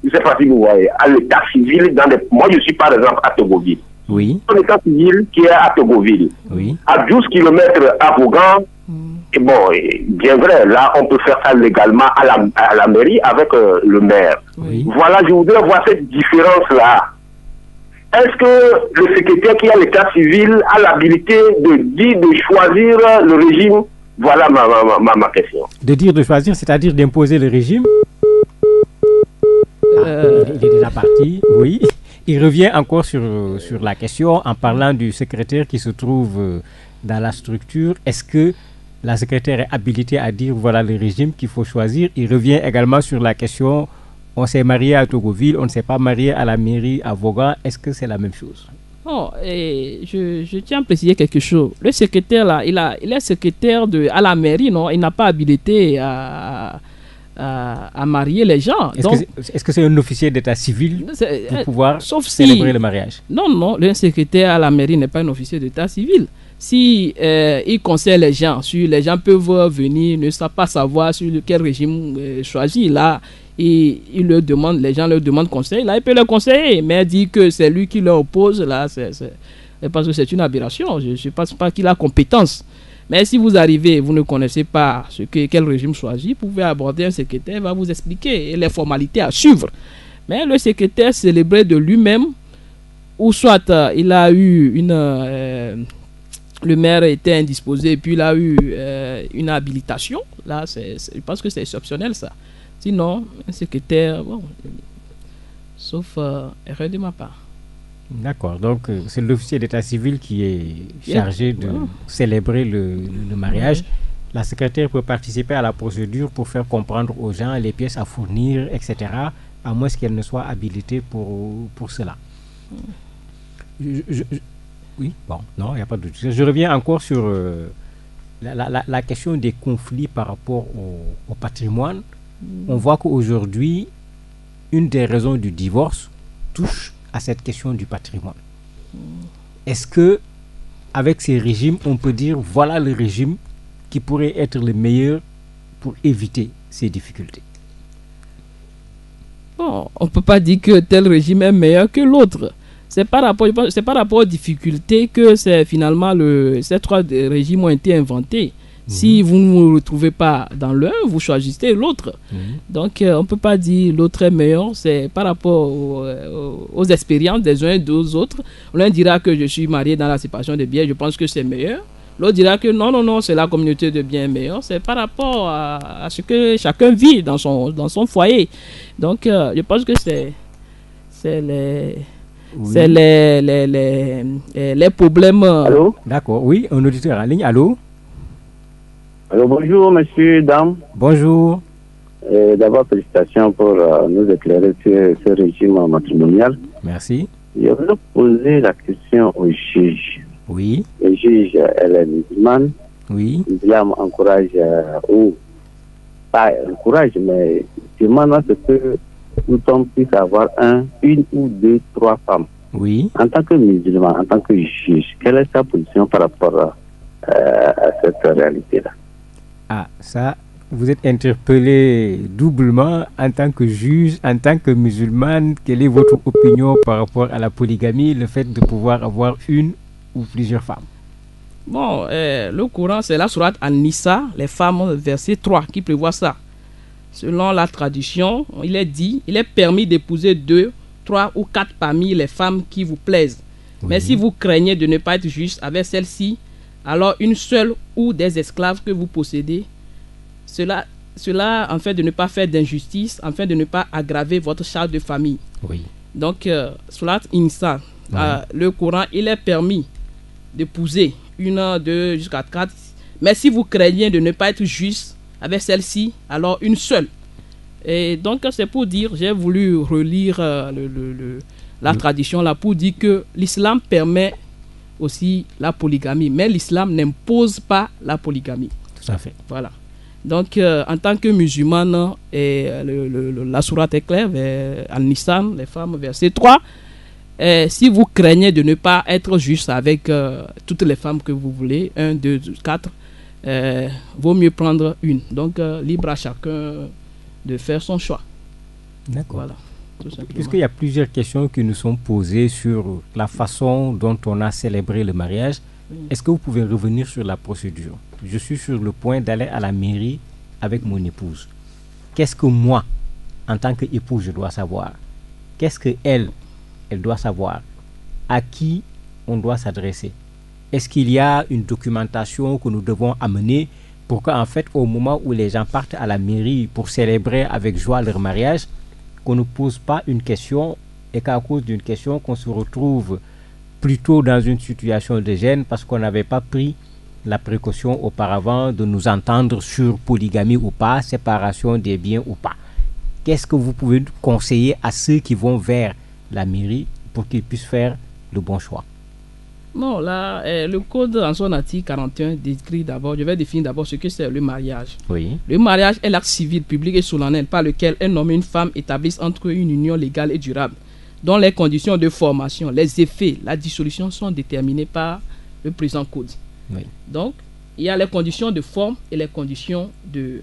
je ne sais pas si vous voyez, à l'état civil, moi je suis par exemple à Togoville. Oui. Un état civil qui est à Togoville. Oui. À 12 km à Vaughan, et bon, bien vrai, là on peut faire ça légalement à la mairie avec le maire. Oui. Voilà, je voudrais voir cette différence-là. Est-ce que le secrétaire qui a l'état civil a l'habilité de choisir le régime? Voilà ma question. De dire de choisir, c'est-à-dire d'imposer le régime? Il est déjà parti, oui. Il revient encore sur la question en parlant du secrétaire qui se trouve dans la structure. Est-ce que la secrétaire est habilitée à dire voilà le régime qu'il faut choisir? Il revient également sur la question, on s'est marié à Togoville, on ne s'est pas marié à la mairie à Vaughan. Est-ce que c'est la même chose? Non, et je tiens à préciser quelque chose. Le secrétaire là, il est secrétaire à la mairie, non? Il n'a pas habilité à marier les gens. Est-ce que c'est un officier d'état civil pour pouvoir célébrer le mariage? Non, le secrétaire à la mairie n'est pas un officier d'état civil. Si il conseille les gens, les gens peuvent venir, ne savent pas savoir sur quel régime choisir. Là, les gens leur demandent conseil. Là, il peut leur conseiller, mais dire que c'est lui qui leur oppose, là, parce que c'est une aberration. Je ne pense pas qu'il a compétence. Mais si vous arrivez, vous ne connaissez pas quel régime choisir, vous pouvez aborder un secrétaire, il va vous expliquer les formalités à suivre. Mais le secrétaire célébrait de lui-même, ou soit il a eu le maire était indisposé et puis il a eu une habilitation. Là, je pense que c'est exceptionnel ça. Sinon, un secrétaire, bon, sauf erreur de ma part. D'accord, donc c'est l'officier d'état civil qui est chargé de célébrer le mariage. La secrétaire peut participer à la procédure pour faire comprendre aux gens les pièces à fournir, etc., à moins qu'elle ne soit habilitée pour cela. Oui, bon, non, il n'y a pas de doute. Je reviens encore sur la question des conflits par rapport au patrimoine. On voit qu'aujourd'hui, une des raisons du divorce touche à cette question du patrimoine. Est-ce que, avec ces régimes, on peut dire voilà le régime qui pourrait être le meilleur pour éviter ces difficultés? Bon, on ne peut pas dire que tel régime est meilleur que l'autre. C'est par rapport aux difficultés que finalement ces trois régimes ont été inventés. Si vous ne vous retrouvez pas dans l'un, vous choisissez l'autre. Donc, on ne peut pas dire l'autre est meilleur. C'est par rapport aux expériences des uns et des autres. L'un dira que je suis marié dans la séparation des biens, je pense que c'est meilleur. L'autre dira que non, c'est la communauté de biens meilleure. C'est par rapport à ce que chacun vit dans son foyer. Donc, je pense que c'est les problèmes. Allô? D'accord, oui, un auditeur en ligne. Allô? Alors, bonjour, monsieur, dame. Bonjour. D'abord, félicitations pour nous éclairer sur ce régime matrimonial. Merci. Je voudrais poser la question au juge. Oui. Le juge, elle est musulmane. Oui. L'islam encourage, ou pas encourage, mais demande à ce que tout homme puisse avoir une ou deux, trois femmes. Oui. En tant que musulman, en tant que juge, quelle est sa position par rapport à cette réalité-là? Ah, ça, vous êtes interpellé doublement en tant que juge, en tant que musulmane. Quelle est votre opinion par rapport à la polygamie, le fait de pouvoir avoir une ou plusieurs femmes? Bon, le Coran, c'est la sourate An-Nisa, les femmes, verset 3, qui prévoit ça. Selon la tradition, il est permis d'épouser 2, 3 ou 4 parmi les femmes qui vous plaisent. Oui. Mais si vous craignez de ne pas être juste avec celle-ci, alors une seule ou des esclaves que vous possédez, cela afin de ne pas faire d'injustice, afin de ne pas aggraver votre charge de famille. Oui. Donc, sourate An-Nisa, le Coran, il est permis d'épouser 1, 2, jusqu'à 4. Mais si vous craignez de ne pas être juste avec celle-ci, alors une seule. Et donc, c'est pour dire, j'ai voulu relire la tradition là pour dire que l'islam permet aussi la polygamie, mais l'islam n'impose pas la polygamie. Tout à fait. Voilà. Donc, en tant que musulmane, la sourate est claire, An-Nisa, les femmes, verset 3. Si vous craignez de ne pas être juste avec toutes les femmes que vous voulez, 1, 2, 4, vaut mieux prendre une. Donc, libre à chacun de faire son choix. D'accord. Voilà. tout simplement. Puisqu'il y a plusieurs questions qui nous sont posées sur la façon dont on a célébré le mariage, est-ce que vous pouvez revenir sur la procédure? Je suis sur le point d'aller à la mairie avec mon épouse. Qu'est-ce que moi, en tant qu'époux, je dois savoir? Qu'est-ce qu'elle doit savoir? À qui on doit s'adresser? Est-ce qu'il y a une documentation que nous devons amener pour qu'en fait, au moment où les gens partent à la mairie pour célébrer avec joie leur mariage, qu'on ne pose pas une question et qu'à cause d'une question, qu'on se retrouve plutôt dans une situation de gêne parce qu'on n'avait pas pris la précaution auparavant de nous entendre sur polygamie ou pas, séparation des biens ou pas. Qu'est-ce que vous pouvez conseiller à ceux qui vont vers la mairie pour qu'ils puissent faire le bon choix? Non, là, le code en son article 41 décrit d'abord, je vais définir d'abord ce que c'est le mariage. Oui. Le mariage est l'acte civil, public et solennel par lequel un homme et une femme établissent entre eux une union légale et durable, dont les conditions de formation, les effets, la dissolution sont déterminées par le présent code. Oui. Donc, il y a les conditions de forme et les conditions de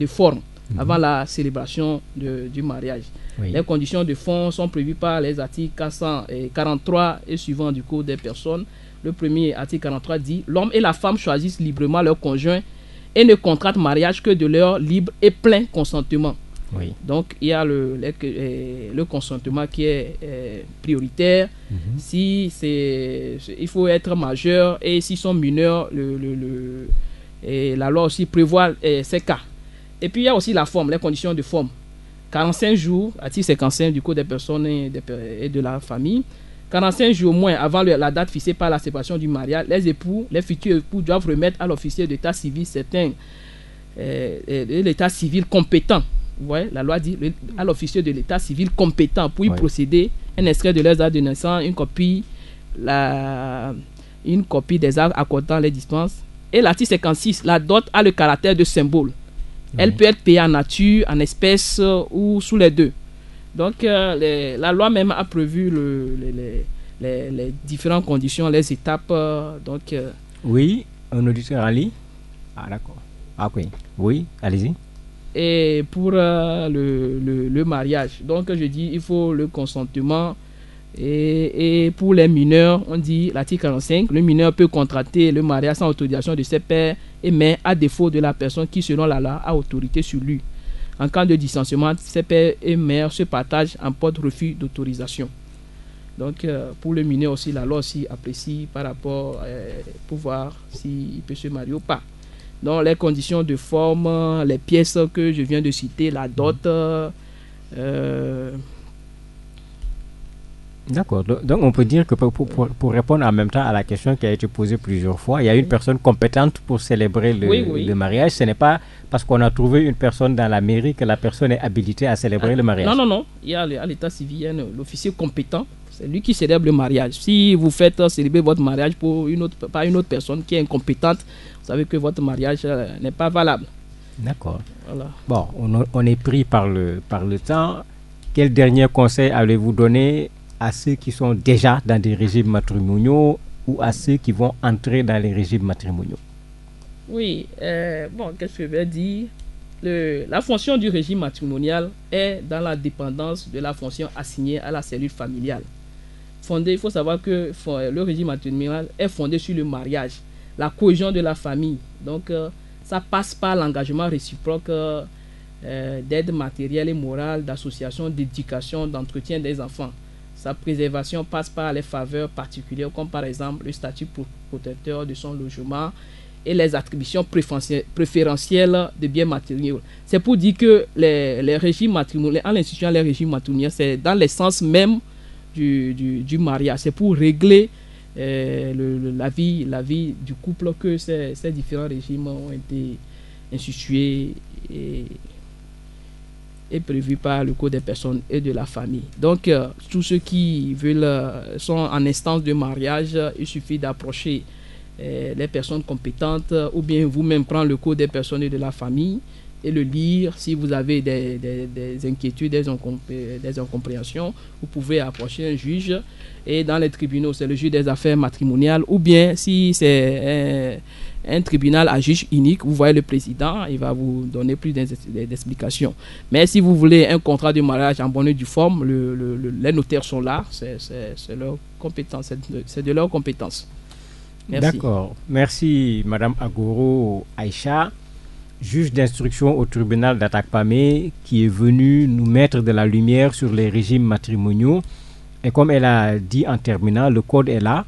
forme avant la célébration du mariage. Oui. Les conditions de forme sont prévues par les articles 443 et suivants du Code des personnes. Le premier article 43 dit « L'homme et la femme choisissent librement leur conjoint et ne contractent mariage que de leur libre et plein consentement. » Oui. Donc, il y a le consentement qui est prioritaire. Si il faut être majeur et s'ils sont mineurs, la loi aussi prévoit ces cas. Et puis, il y a aussi la forme, les conditions de forme. 45 jours, article 55 du Code des personnes et de la famille. 45 jours au moins avant la date fixée par la séparation du mariage, les futurs époux doivent remettre à l'officier d'état civil certains l'état civil compétent. Vous voyez, la loi dit à l'officier de l'état civil compétent pour y procéder, un extrait de leurs actes de naissance, une copie des actes accordant les dispenses. Et l'article 56, la dot a le caractère de symbole. Elle peut être payée en nature, en espèces ou sous les deux. Donc, la loi même a prévu les différentes conditions, les étapes. Oui, un auditeur en ligne. Ah, d'accord. Ah, oui. Oui, allez-y. Et pour le mariage, donc je dis, il faut le consentement. Et pour les mineurs, on dit l'article 45, le mineur peut contracter le mariage sans autorisation de ses pères et mères à défaut de la personne qui, selon la loi, a autorité sur lui. En cas de distanciement, ses pères et mères se partagent en porte-refus d'autorisation. Donc, pour le mineur aussi, la loi aussi apprécie par rapport pour voir s'il peut se marier ou pas. Donc, les conditions de forme, les pièces que je viens de citer, la dot. D'accord. Donc, on peut dire que pour répondre en même temps à la question qui a été posée plusieurs fois, il y a une personne compétente pour célébrer le mariage. Ce n'est pas parce qu'on a trouvé une personne dans la mairie que la personne est habilitée à célébrer le mariage. Non. Il y a à l'état civil l'officier compétent. C'est lui qui célèbre le mariage. Si vous faites célébrer votre mariage par une autre personne qui est incompétente, vous savez que votre mariage n'est pas valable. D'accord. Voilà. Bon, on est pris par le temps. Quel dernier conseil allez-vous donner à ceux qui sont déjà dans des régimes matrimoniaux ou à ceux qui vont entrer dans les régimes matrimoniaux? Oui, qu'est-ce que je vais dire? La fonction du régime matrimonial est dans la dépendance de la fonction assignée à la cellule familiale. Il faut savoir que le régime matrimonial est fondé sur le mariage, la cohésion de la famille. Donc, ça passe par l'engagement réciproque d'aide matérielle et morale, d'association, d'éducation, d'entretien des enfants. Sa préservation passe par les faveurs particulières, comme par exemple le statut protecteur de son logement et les attributions préférentielles de biens matériels. C'est pour dire que les régimes matrimoniaux, en instituant les régimes matrimoniaux, c'est dans l'essence même du mariage. C'est pour régler la vie du couple que ces différents régimes ont été institués et prévu par le Code des personnes et de la famille. Donc, tous ceux qui sont en instance de mariage, il suffit d'approcher les personnes compétentes ou bien vous-même prendre le Code des personnes et de la famille et le lire. Si vous avez des inquiétudes, des incompréhensions, vous pouvez approcher un juge. Et dans les tribunaux, c'est le juge des affaires matrimoniales, ou bien si c'est un tribunal à juge unique, vous voyez le président, il va vous donner plus d'explications. Mais si vous voulez un contrat de mariage en bonne et due forme, les notaires sont là, c'est leur compétence, c'est de leur compétence. Merci. D'accord. Merci, Madame Agoro Aïcha, juge d'instruction au tribunal d'Atakpamé, qui est venue nous mettre de la lumière sur les régimes matrimoniaux. Et comme elle a dit en terminant, le code est là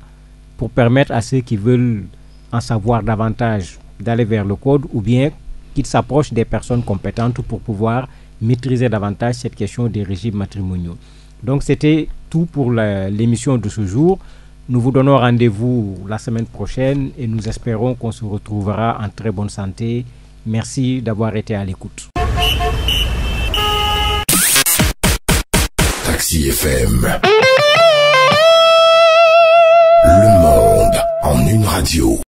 pour permettre à ceux qui veulent en savoir davantage d'aller vers le code, ou bien qu'ils s'approchent des personnes compétentes pour pouvoir maîtriser davantage cette question des régimes matrimoniaux. Donc c'était tout pour l'émission de ce jour. Nous vous donnons rendez-vous la semaine prochaine et nous espérons qu'on se retrouvera en très bonne santé. Merci d'avoir été à l'écoute. Taxi FM. Le monde en une radio.